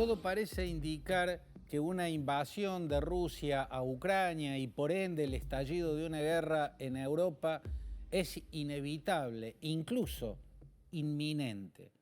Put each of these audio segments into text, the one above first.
Todo parece indicar que una invasión de Rusia a Ucrania y por ende el estallido de una guerra en Europa es inevitable, incluso inminente.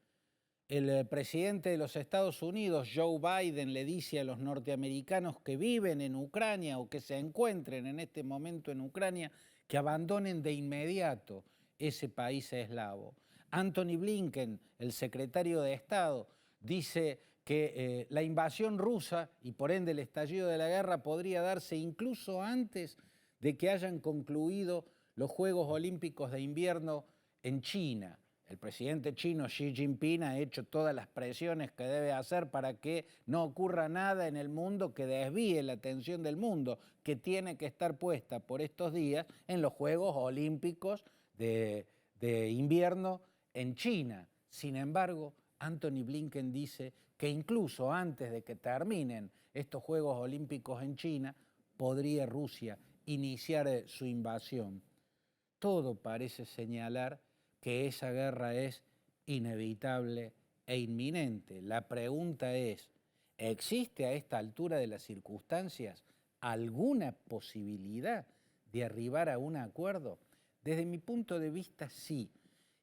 El presidente de los Estados Unidos, Joe Biden, le dice a los norteamericanos que viven en Ucrania o que se encuentren en este momento en Ucrania que abandonen de inmediato ese país eslavo. Anthony Blinken, el secretario de Estado, dice que la invasión rusa y por ende el estallido de la guerra podría darse incluso antes de que hayan concluido los Juegos Olímpicos de Invierno en China. El presidente chino Xi Jinping ha hecho todas las presiones que debe hacer para que no ocurra nada en el mundo que desvíe la atención del mundo, que tiene que estar puesta por estos días en los Juegos Olímpicos de invierno en China. Sin embargo, Anthony Blinken dice que incluso antes de que terminen estos Juegos Olímpicos en China, podría Rusia iniciar su invasión. Todo parece señalar que esa guerra es inevitable e inminente. La pregunta es, ¿existe a esta altura de las circunstancias alguna posibilidad de arribar a un acuerdo? Desde mi punto de vista, sí.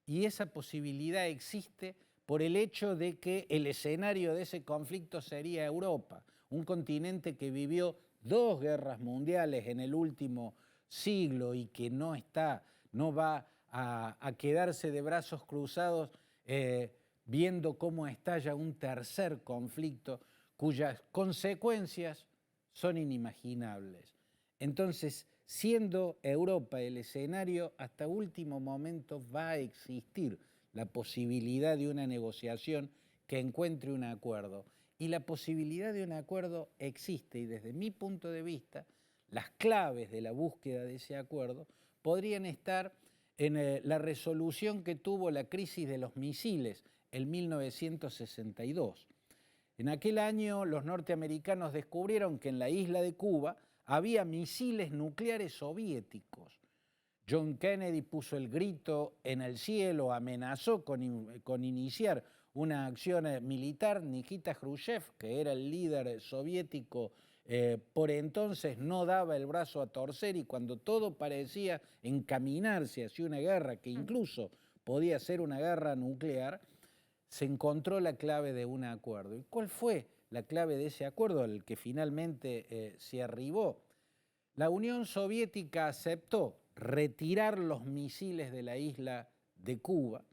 Y esa posibilidad existe por el hecho de que el escenario de ese conflicto sería Europa, un continente que vivió 2 guerras mundiales en el último siglo y que no va a quedarse de brazos cruzados viendo cómo estalla un tercer conflicto cuyas consecuencias son inimaginables. Entonces, siendo Europa el escenario, hasta último momento va a existir la posibilidad de una negociación que encuentre un acuerdo. Y la posibilidad de un acuerdo existe y desde mi punto de vista, las claves de la búsqueda de ese acuerdo podrían estar en la resolución que tuvo la crisis de los misiles en 1962. En aquel año los norteamericanos descubrieron que en la isla de Cuba había misiles nucleares soviéticos. John Kennedy puso el grito en el cielo, amenazó con iniciar una acción militar. Nikita Khrushchev, que era el líder soviético por entonces, no daba el brazo a torcer y cuando todo parecía encaminarse hacia una guerra que incluso podía ser una guerra nuclear, se encontró la clave de un acuerdo. ¿Y cuál fue la clave de ese acuerdo al que finalmente se arribó? La Unión Soviética aceptó retirar los misiles de la isla de Cuba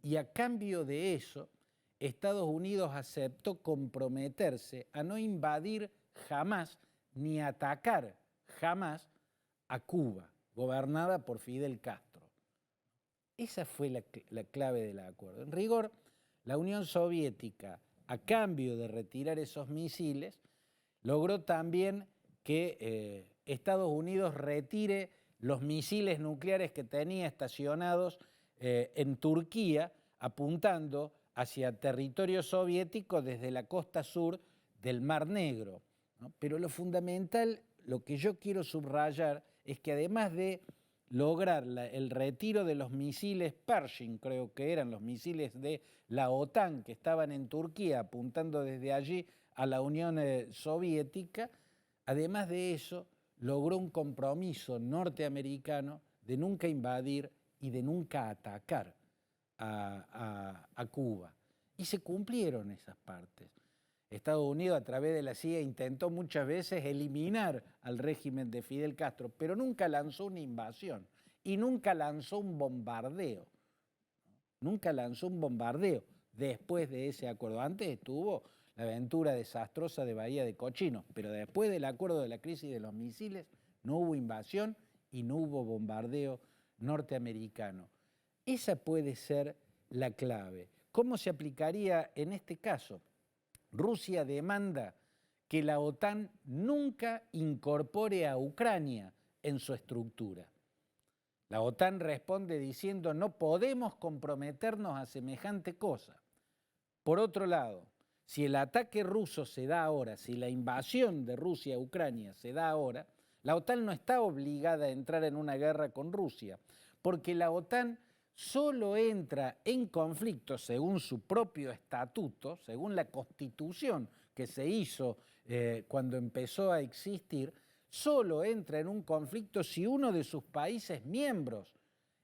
y a cambio de eso, Estados Unidos aceptó comprometerse a no invadir jamás ni atacar jamás a Cuba, gobernada por Fidel Castro. Esa fue la clave del acuerdo. En rigor, la Unión Soviética, a cambio de retirar esos misiles, logró también que Estados Unidos retire los misiles nucleares que tenía estacionados en Turquía, apuntando hacia territorio soviético desde la costa sur del Mar Negro, ¿no? Pero lo fundamental, lo que yo quiero subrayar, es que además de lograr el retiro de los misiles Pershing, creo que eran los misiles de la OTAN que estaban en Turquía, apuntando desde allí a la Unión Soviética, además de eso, logró un compromiso norteamericano de nunca invadir y de nunca atacar a Cuba. Y se cumplieron esas partes. Estados Unidos, a través de la CIA, intentó muchas veces eliminar al régimen de Fidel Castro, pero nunca lanzó una invasión y nunca lanzó un bombardeo. Nunca lanzó un bombardeo después de ese acuerdo. Antes estuvo la aventura desastrosa de Bahía de Cochinos, pero después del acuerdo de la crisis de los misiles no hubo invasión y no hubo bombardeo norteamericano. Esa puede ser la clave. ¿Cómo se aplicaría en este caso? Rusia demanda que la OTAN nunca incorpore a Ucrania en su estructura. La OTAN responde diciendo no podemos comprometernos a semejante cosa. Por otro lado, si el ataque ruso se da ahora, si la invasión de Rusia a Ucrania se da ahora, la OTAN no está obligada a entrar en una guerra con Rusia, porque la OTAN solo entra en conflicto según su propio estatuto, según la constitución que se hizo cuando empezó a existir, solo entra en un conflicto si uno de sus países miembros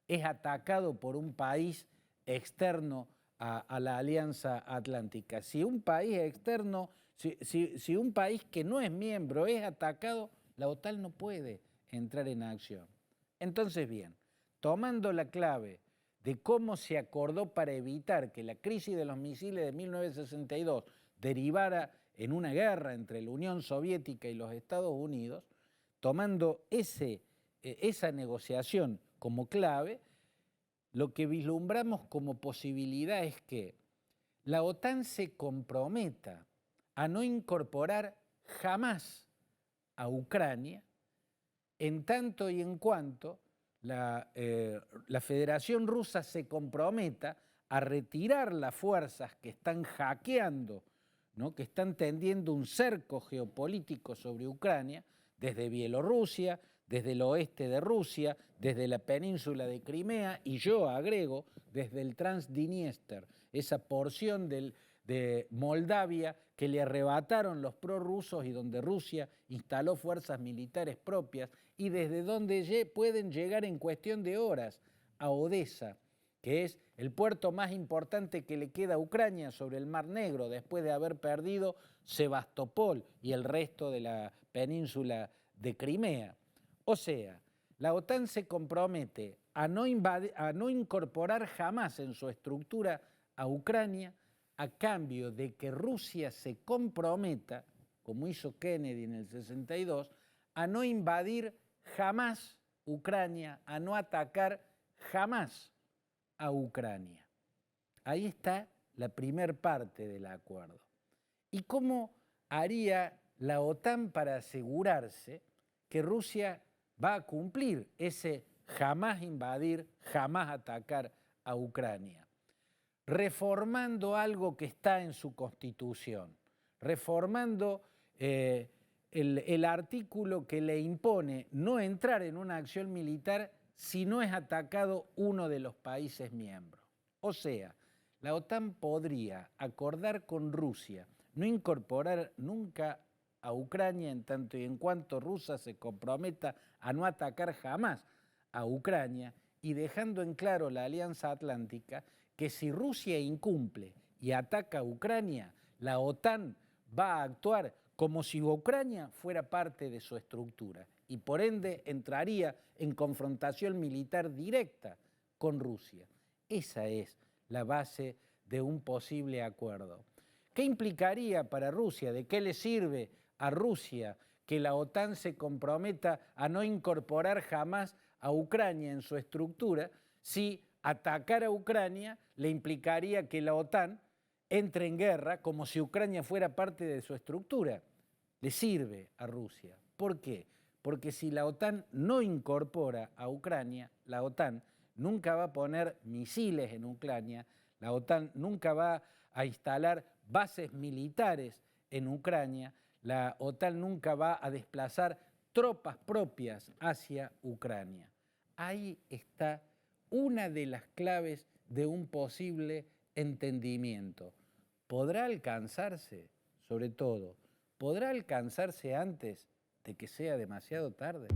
es atacado por un país externo a la Alianza Atlántica. Si un país externo, si un país que no es miembro es atacado, la OTAN no puede entrar en acción. Entonces, bien, tomando la clave de cómo se acordó para evitar que la crisis de los misiles de 1962 derivara en una guerra entre la Unión Soviética y los Estados Unidos, tomando esa negociación como clave, lo que vislumbramos como posibilidad es que la OTAN se comprometa a no incorporar jamás a Ucrania, en tanto y en cuanto la Federación Rusa se comprometa a retirar las fuerzas que están hackeando, ¿no?, que están tendiendo un cerco geopolítico sobre Ucrania, desde Bielorrusia, desde el oeste de Rusia, desde la península de Crimea y yo agrego desde el Transdniester, esa porción de Moldavia que le arrebataron los prorrusos y donde Rusia instaló fuerzas militares propias y desde donde pueden llegar en cuestión de horas a Odessa, que es el puerto más importante que le queda a Ucrania sobre el Mar Negro después de haber perdido Sebastopol y el resto de la península de Crimea. O sea, la OTAN se compromete a no incorporar jamás en su estructura a Ucrania a cambio de que Rusia se comprometa, como hizo Kennedy en el 62, a no invadir jamás Ucrania, a no atacar jamás a Ucrania. Ahí está la primer parte del acuerdo. ¿Y cómo haría la OTAN para asegurarse que Rusia va a cumplir ese jamás invadir, jamás atacar a Ucrania? Reformando algo que está en su constitución, reformando el artículo que le impone no entrar en una acción militar si no es atacado uno de los países miembros. O sea, la OTAN podría acordar con Rusia no incorporar nunca a Ucrania en tanto y en cuanto Rusia se comprometa a no atacar jamás a Ucrania y dejando en claro la Alianza Atlántica que si Rusia incumple y ataca a Ucrania, la OTAN va a actuar como si Ucrania fuera parte de su estructura y por ende entraría en confrontación militar directa con Rusia. Esa es la base de un posible acuerdo. ¿Qué implicaría para Rusia? ¿De qué le sirve a Rusia que la OTAN se comprometa a no incorporar jamás a Ucrania en su estructura si atacar a Ucrania le implicaría que la OTAN entre en guerra como si Ucrania fuera parte de su estructura? Le sirve a Rusia. ¿Por qué? Porque si la OTAN no incorpora a Ucrania, la OTAN nunca va a poner misiles en Ucrania, la OTAN nunca va a instalar bases militares en Ucrania, la OTAN nunca va a desplazar tropas propias hacia Ucrania. Ahí está una de las claves de un posible entendimiento. ¿Podrá alcanzarse? Sobre todo, ¿podrá alcanzarse antes de que sea demasiado tarde?